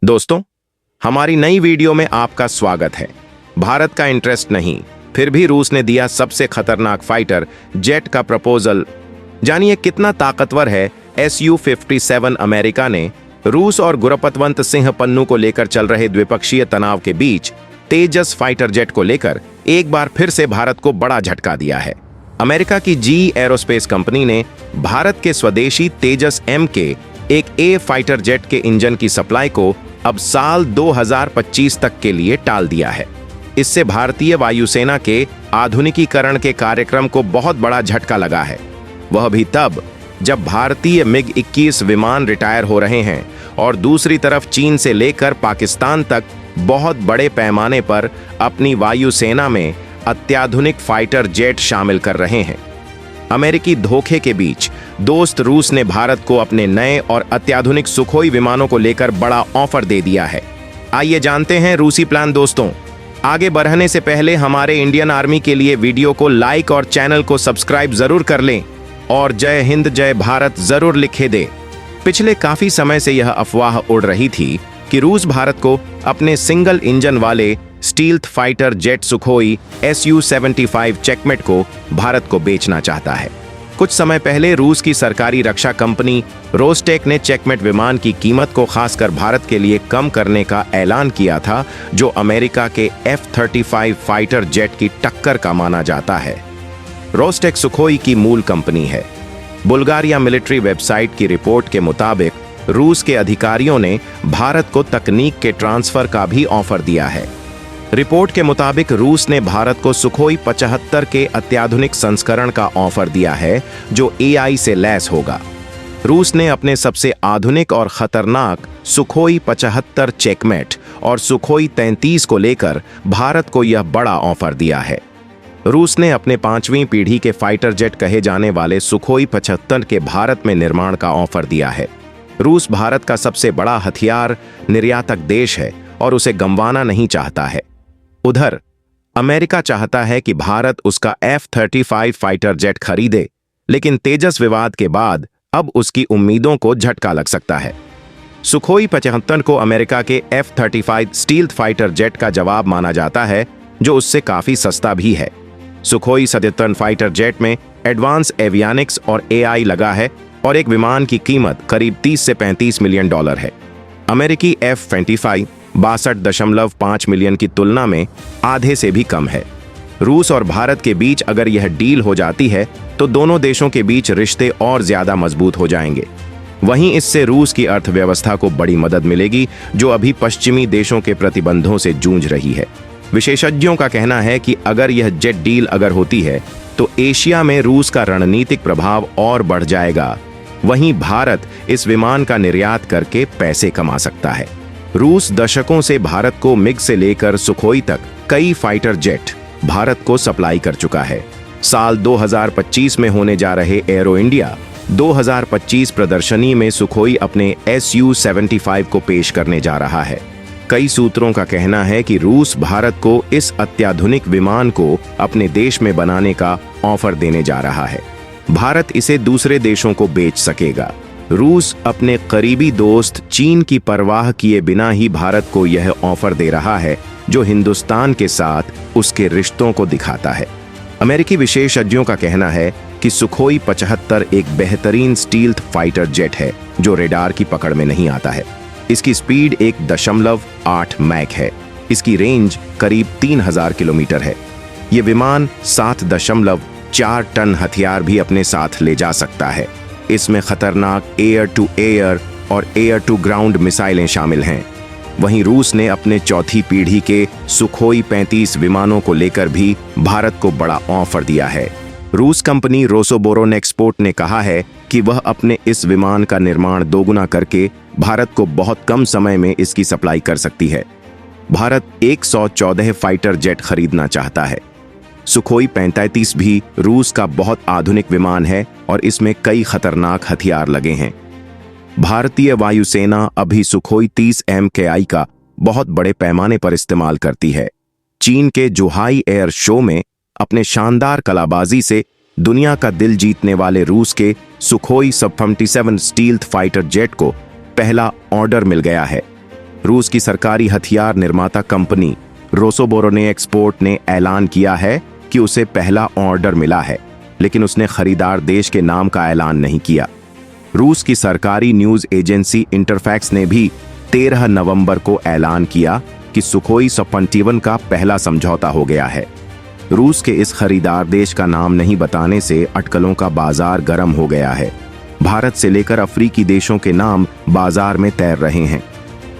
दोस्तों, हमारी नई वीडियो में आपका स्वागत है। भारत का इंटरेस्ट नहीं, फिर भी रूस ने दिया सबसे खतरनाक फाइटर जेट का प्रपोजल। जानिए कितना ताकतवर है Su-57। अमेरिका ने रूस और गुरपतवंत सिंह पन्नू को लेकर चल रहे द्विपक्षीय तनाव के बीच तेजस फाइटर जेट को लेकर एक बार फिर से भारत को बड़ा झटका दिया है। अमेरिका की जी एरोस्पेस कंपनी ने भारत के स्वदेशी तेजस M के एक ए फाइटर जेट के इंजन की सप्लाई को अब साल 2025 तक के लिए टाल दिया है। इससे भारतीय वायुसेना के आधुनिकीकरण के कार्यक्रम को बहुत बड़ा झटका लगा है, वह भी तब जब भारतीय MiG-21 विमान रिटायर हो रहे हैं और दूसरी तरफ चीन से लेकर पाकिस्तान तक बहुत बड़े पैमाने पर अपनी वायुसेना में अत्याधुनिक फाइटर जेट शामिल कर रहे हैं। अमेरिकी धोखे के बीच दोस्त रूस ने भारत को अपने नए और अत्याधुनिक सुखोई विमानों को लेकर बड़ा ऑफर दे दिया है। आइए जानते हैं रूसी प्लान। दोस्तों, आगे बढ़ने से पहले हमारे इंडियन आर्मी के लिए वीडियो को लाइक और चैनल को सब्सक्राइब जरूर कर लें और जय हिंद जय भारत जरूर लिखे दे। पिछले काफी समय से यह अफवाह उड़ रही थी कि रूस भारत को अपने सिंगल इंजन वाले stealth fighter jet Sukhoi Su-75 checkmate को भारत को बेचना चाहता है। कुछ समय पहले रूस की सरकारी रक्षा कंपनी रोस्टेक ने चेकमेट विमान की कीमत को खासकर भारत के लिए कम करने का ऐलान किया था, जो अमेरिका के F-35 फाइटर जेट की टक्कर का माना जाता है। रोस्टेक सुखोई की मूल कंपनी है। बुल्गारिया मिलिट्री वेबसाइट की रिपोर्ट के मुताबिक रूस के अधिकारियों ने भारत को तकनीक के ट्रांसफर का भी ऑफर दिया है। रिपोर्ट के मुताबिक रूस ने भारत को सुखोई 75 के अत्याधुनिक संस्करण का ऑफर दिया है, जो AI से लैस होगा। रूस ने अपने सबसे आधुनिक और खतरनाक सुखोई 75 चेकमेट और सुखोई 33 को लेकर भारत को यह बड़ा ऑफर दिया है। रूस ने अपने 5वीं पीढ़ी के फाइटर जेट कहे जाने वाले सुखोई 75 के भारत में निर्माण का ऑफर दिया है। रूस भारत का सबसे बड़ा हथियार निर्यातक देश है और उसे गंवाना नहीं चाहता है। उधर अमेरिका चाहता है कि भारत उसका F-35 फाइटर जेट खरीदे, लेकिन तेजस विवाद के बाद अब उसकी उम्मीदों को झटका लग सकता है। सुखोई 75 को अमेरिका के F-35 स्टील्थ फाइटर जेट का जवाब माना जाता है, जो उससे काफी सस्ता भी है। सुखोई 77 फाइटर जेट में एडवांस एवियनिक्स और AI लगा है और एक विमान की कीमत करीब 30 से 35 मिलियन डॉलर है। अमेरिकी F-25 62.5 मिलियन की तुलना में आधे से भी कम है। रूस और भारत के बीच अगर यह डील हो जाती है तो दोनों देशों के बीच रिश्ते और ज्यादा मजबूत हो जाएंगे। वहीं इससे रूस की अर्थव्यवस्था को बड़ी मदद मिलेगी, जो अभी पश्चिमी देशों के प्रतिबंधों से जूझ रही है। विशेषज्ञों का कहना है कि अगर यह जेट डील अगर होती है तो एशिया में रूस का रणनीतिक प्रभाव और बढ़ जाएगा। वहीं भारत इस विमान का निर्यात करके पैसे कमा सकता है। रूस दशकों से भारत को मिग से लेकर सुखोई तक कई फाइटर जेट भारत को सप्लाई कर चुका है। साल 2025 में होने जा रहे एरो इंडिया 2025 प्रदर्शनी में सुखोई अपने Su-75 को पेश करने जा रहा है। कई सूत्रों का कहना है कि रूस भारत को इस अत्याधुनिक विमान को अपने देश में बनाने का ऑफर देने जा रहा है। भारत इसे दूसरे देशों को बेच सकेगा। रूस अपने करीबी दोस्त चीन की परवाह किए बिना ही भारत को यह ऑफर दे रहा है, जो हिंदुस्तान के साथ उसके रिश्तों को दिखाता है। अमेरिकी विशेषज्ञों का कहना है कि सुखोई 75 एक बेहतरीन स्टील्थ फाइटर जेट है, जो रेडार की पकड़ में नहीं आता है। इसकी स्पीड 1.8 मैक है। इसकी रेंज करीब 3000 किलोमीटर है। ये विमान 7.4 टन हथियार भी अपने साथ ले जा सकता है। इसमें खतरनाक एयर टू एयर और एयर टू ग्राउंड मिसाइलें शामिल हैं। वहीं रूस ने अपने चौथी पीढ़ी के सुखोई 35 विमानों को लेकर भी भारत को बड़ा ऑफर दिया है। रूस कंपनी रोसोबोरोनेक्सपोर्ट ने कहा है कि वह अपने इस विमान का निर्माण दोगुना करके भारत को बहुत कम समय में इसकी सप्लाई कर सकती है। भारत 114 फाइटर जेट खरीदना चाहता है। सुखोई 35 भी रूस का बहुत आधुनिक विमान है और इसमें कई खतरनाक हथियार लगे हैं। भारतीय वायुसेना अभी सुखोई 30 MKI का बहुत बड़े पैमाने पर इस्तेमाल करती है। चीन के जुहाई एयर शो में अपने शानदार कलाबाजी से दुनिया का दिल जीतने वाले रूस के सुखोई 77 स्टील्थ फाइटर जेट को पहला ऑर्डर मिल गया है। रूस की सरकारी हथियार निर्माता कंपनी रोसोबोरोनेक्सपोर्ट ने ऐलान किया है कि उसे पहला ऑर्डर मिला है, लेकिन उसने खरीदार देश के नाम का ऐलान नहीं किया। रूस की सरकारी न्यूज एजेंसी इंटरफैक्स ने भी 13 नवंबर को ऐलान किया कि सुखोई सु-57 का पहला समझौता हो गया है। रूस के इस खरीदार देश का नाम नहीं बताने से अटकलों का बाजार गर्म हो गया है। भारत से लेकर अफ्रीकी देशों के नाम बाजार में तैर रहे हैं।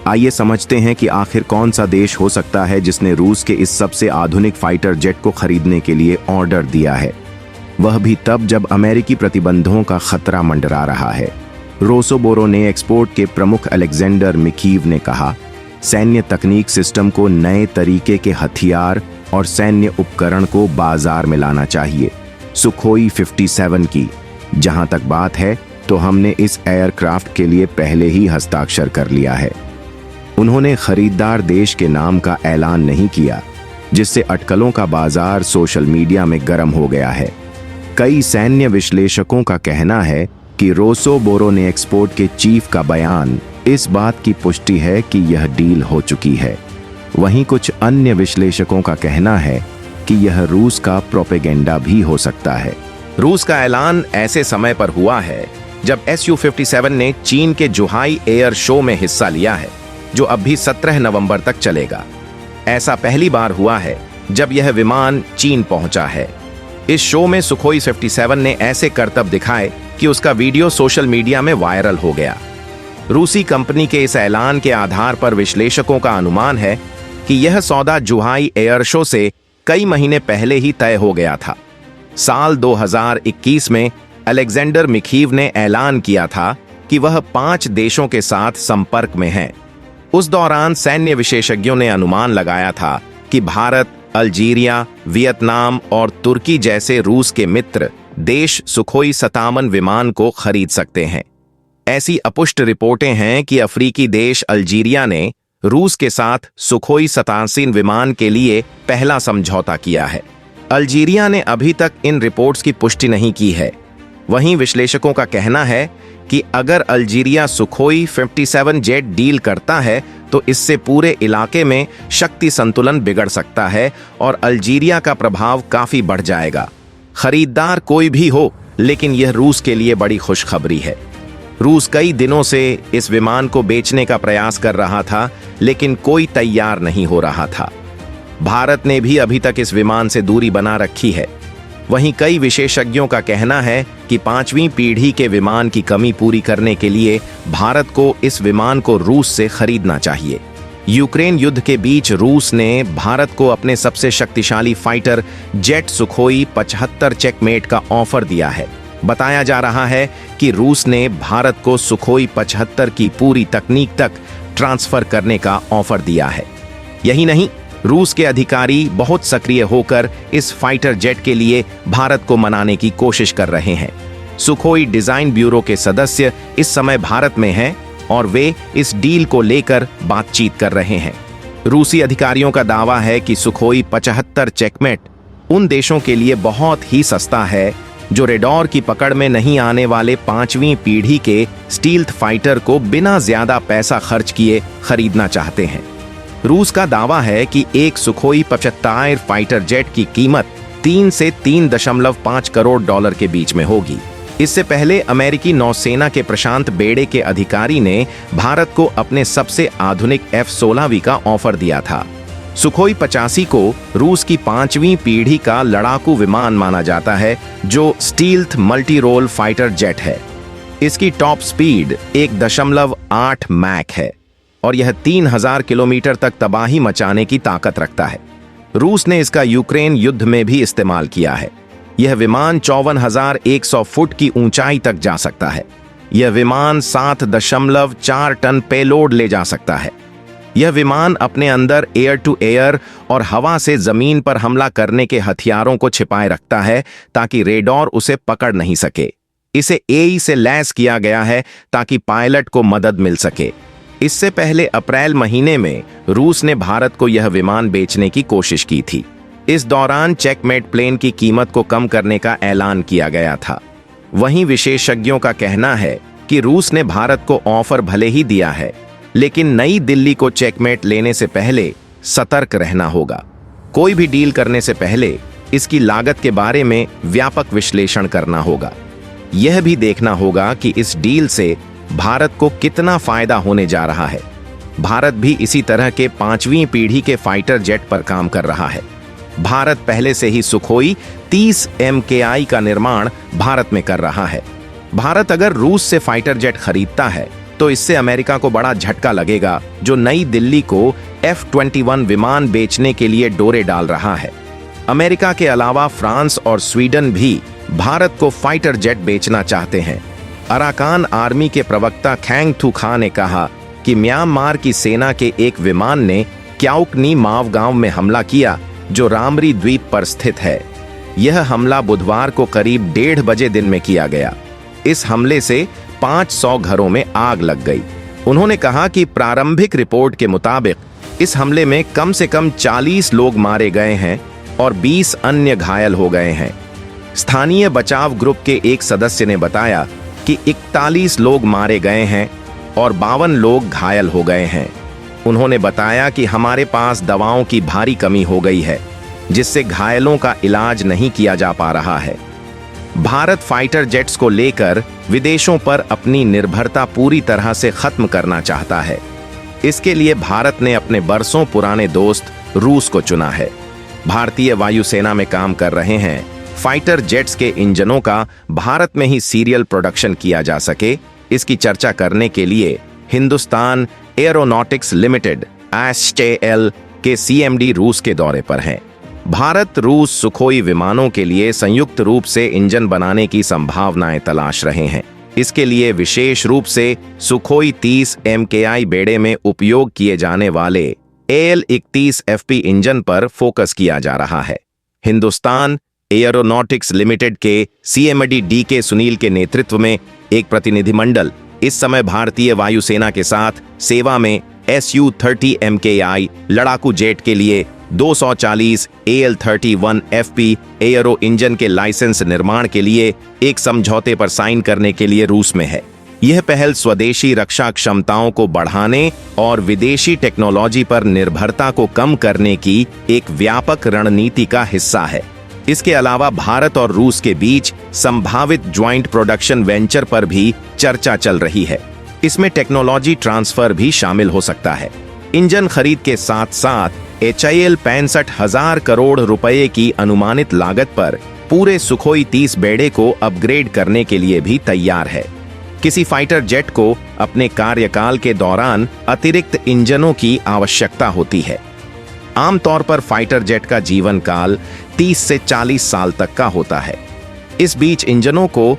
आइए समझते हैं कि आखिर कौन सा देश हो सकता है जिसने रूस के इस सबसे आधुनिक फाइटर जेट को खरीदने के लिए ऑर्डर दिया है, वह भी तब जब अमेरिकी प्रतिबंधों का खतरा मंडरा रहा है। रोसोबोरोनेक्सपोर्ट के प्रमुख अलेक्जेंडर मिकीव ने कहा, सैन्य तकनीक सिस्टम को नए तरीके के हथियार और सैन्य उपकरण को बाजार में लाना चाहिए। सुखोई 57 की जहां तक बात है तो हमने इस एयरक्राफ्ट के लिए पहले ही हस्ताक्षर कर लिया है। उन्होंने खरीदार देश के नाम का ऐलान नहीं किया, जिससे अटकलों का बाजार सोशल मीडिया में गर्म हो गया है। कई सैन्य विश्लेषकों का कहना है कि रोसोबोरोनेक्सपोर्ट के चीफ का बयान इस बात की पुष्टि है कि यह डील हो चुकी है। वहीं कुछ अन्य विश्लेषकों का कहना है कि यह रूस का प्रोपेगेंडा भी हो सकता है। रूस का ऐलान ऐसे समय पर हुआ है जब Su-57 ने चीन के जुहाई एयर शो में हिस्सा लिया है, जो अब भी 17 नवंबर तक चलेगा। ऐसा पहली बार हुआ है जब यह विमान चीन पहुंचा है। इस शो में सुखोई 57 ने ऐसे करतब दिखाए कि उसका वीडियो सोशल मीडिया में वायरल हो गया। रूसी कंपनी के इस ऐलान के आधार पर विश्लेषकों का अनुमान है कि यह सौदा जुहाई एयर शो से कई महीने पहले ही तय हो गया था। साल 2021 में अलेक्जेंडर मिकीव ने ऐलान किया था कि वह 5 देशों के साथ संपर्क में है। उस दौरान सैन्य विशेषज्ञों ने अनुमान लगाया था कि भारत, अल्जीरिया, वियतनाम और तुर्की जैसे रूस के मित्र देश सुखोई 57 विमान को खरीद सकते हैं। ऐसी अपुष्ट रिपोर्टें हैं कि अफ्रीकी देश अल्जीरिया ने रूस के साथ सुखोई 87 विमान के लिए पहला समझौता किया है। अल्जीरिया ने अभी तक इन रिपोर्ट्स की पुष्टि नहीं की है। वहीं विश्लेषकों का कहना है कि अगर अल्जीरिया सुखोई 57 जेट डील करता है तो इससे पूरे इलाके में शक्ति संतुलन बिगड़ सकता है और अल्जीरिया का प्रभाव काफी बढ़ जाएगा। खरीदार कोई भी हो, लेकिन यह रूस के लिए बड़ी खुशखबरी है। रूस कई दिनों से इस विमान को बेचने का प्रयास कर रहा था, लेकिन कोई तैयार नहीं हो रहा था। भारत ने भी अभी तक इस विमान से दूरी बना रखी है। वहीं कई विशेषज्ञों का कहना है कि 5वीं पीढ़ी के विमान की कमी पूरी करने के लिए भारत को इस विमान को रूस से खरीदना चाहिए। यूक्रेन युद्ध के बीच रूस ने भारत को अपने सबसे शक्तिशाली फाइटर जेट सुखोई 75 चेकमेट का ऑफर दिया है। बताया जा रहा है कि रूस ने भारत को सुखोई 75 की पूरी तकनीक तक ट्रांसफर करने का ऑफर दिया है। यही नहीं, रूस के अधिकारी बहुत सक्रिय होकर इस फाइटर जेट के लिए भारत को मनाने की कोशिश कर रहे हैं। सुखोई डिजाइन ब्यूरो के सदस्य इस समय भारत में हैं और वे इस डील को लेकर बातचीत कर रहे हैं। रूसी अधिकारियों का दावा है कि सुखोई 75 चेकमेट उन देशों के लिए बहुत ही सस्ता है जो रेडॉर की पकड़ में नहीं आने वाले 5वीं पीढ़ी के स्टील्थ फाइटर को बिना ज्यादा पैसा खर्च किए खरीदना चाहते हैं। रूस का दावा है कि एक सुखोई 75 फाइटर जेट की कीमत 3 से 3.5 करोड़ डॉलर के बीच में होगी। इससे पहले अमेरिकी नौसेना के प्रशांत बेड़े के अधिकारी ने भारत को अपने सबसे आधुनिक F-16V का ऑफर दिया था। सुखोई 85 को रूस की 5वीं पीढ़ी का लड़ाकू विमान माना जाता है, जो stealth multi role fighter jet है। इसकी टॉप स्पीड 1.8 मैक है और यह 3000 किलोमीटर तक तबाही मचाने की ताकत रखता है। रूस ने इसका यूक्रेन युद्ध में भी इस्तेमाल किया है। यह विमान 54,100 फुट की ऊंचाई तक जा सकता है। यह विमान 7.4 टन पेलोड ले जा सकता है। यह विमान अपने अंदर एयर टू एयर और हवा से जमीन पर हमला करने के हथियारों को छिपाए रखता है ताकि रेडॉर उसे पकड़ नहीं सके। इसे एई से लैस किया गया है ताकि पायलट को मदद मिल सके। इससे पहले अप्रैल महीने में रूस ने भारत को यह विमान बेचने की कोशिश की थी। इस दौरान चेकमेट प्लेन की कीमत को कम करने का ऐलान किया गया था। वहीं विशेषज्ञों का कहना है कि रूस ने भारत को ऑफर भले ही दिया है, लेकिन नई दिल्ली को चेकमेट लेने से पहले सतर्क रहना होगा। कोई भी डील करने से पहले इसकी लागत के बारे में व्यापक विश्लेषण करना होगा। यह भी देखना होगा कि इस डील से भारत को कितना फायदा होने जा रहा है। भारत भी इसी तरह के 5वीं पीढ़ी के फाइटर जेट पर काम कर रहा है। भारत पहले से ही सुखोई 30 MKI का निर्माण भारत में कर रहा है। भारत अगर रूस से फाइटर जेट खरीदता है तो इससे अमेरिका को बड़ा झटका लगेगा, जो नई दिल्ली को F-21 विमान बेचने के लिए डोरे डाल रहा है। अमेरिका के अलावा फ्रांस और स्वीडन भी भारत को फाइटर जेट बेचना चाहते हैं। अराकान आर्मी के प्रवक्ता खैंग थू खा ने कहा कि म्यांमार की सेना के एक विमान ने क्याउकनी माव गांव में हमला किया, जो रामरी द्वीप पर स्थित है। यह हमला बुधवार को करीब 1:30 बजे दिन में किया गया। इस हमले से 500 घरों में आग लग गई। उन्होंने कहा कि प्रारंभिक रिपोर्ट के मुताबिक इस हमले में कम से कम 40 लोग मारे गए हैं और 20 अन्य घायल हो गए हैं। स्थानीय बचाव ग्रुप के एक सदस्य ने बताया कि 41 लोग मारे गए हैं और 52 लोग घायल हो गए हैं। उन्होंने बताया कि हमारे पास दवाओं की भारी कमी हो गई है, जिससे घायलों का इलाज नहीं किया जा पा रहा है। भारत फाइटर जेट्स को लेकर विदेशों पर अपनी निर्भरता पूरी तरह से खत्म करना चाहता है। इसके लिए भारत ने अपने बरसों पुराने दोस्त रूस को चुना है। भारतीय वायुसेना में काम कर रहे हैं। फाइटर जेट्स के इंजनों का भारत में ही सीरियल प्रोडक्शन किया जा सके, इसकी चर्चा करने के लिए हिंदुस्तान एरोनॉटिक्स लिमिटेड (HAL) के CMD रूस के दौरे पर हैं। भारत रूस सुखोई विमानों के लिए संयुक्त रूप से इंजन बनाने की संभावनाएं तलाश रहे हैं। इसके लिए विशेष रूप से सुखोई 30 MKI बेड़े में उपयोग किए जाने वाले AL-31 FP इंजन पर फोकस किया जा रहा है। हिंदुस्तान एरोनॉटिक्स लिमिटेड के CMD DK सुनील के नेतृत्व में एक प्रतिनिधिमंडल इस समय भारतीय वायुसेना के साथ सेवा में Su-30 MKI लड़ाकू जेट के लिए 240 AL-31 FP एयरो इंजन के लाइसेंस निर्माण के लिए एक समझौते पर साइन करने के लिए रूस में है। यह पहल स्वदेशी रक्षा क्षमताओं को बढ़ाने और विदेशी टेक्नोलॉजी पर निर्भरता को कम करने की एक व्यापक रणनीति का हिस्सा है। इसके अलावा भारत और रूस के बीच संभावित ज्वाइंट प्रोडक्शन वेंचर पर भी चर्चा चल रही है। इसमें टेक्नोलॉजी ट्रांसफर भी शामिल हो सकता है। इंजन खरीद के साथ साथ HAL 65,000 करोड़ रुपए की अनुमानित लागत पर पूरे सुखोई 30 बेड़े को अपग्रेड करने के लिए भी तैयार है। किसी फाइटर जेट को अपने कार्यकाल के दौरान अतिरिक्त इंजनों की आवश्यकता होती है। आमतौर पर फाइटर जेट का जीवन काल 30 से 40 साल तक का होता है। इस बीच इंजनों को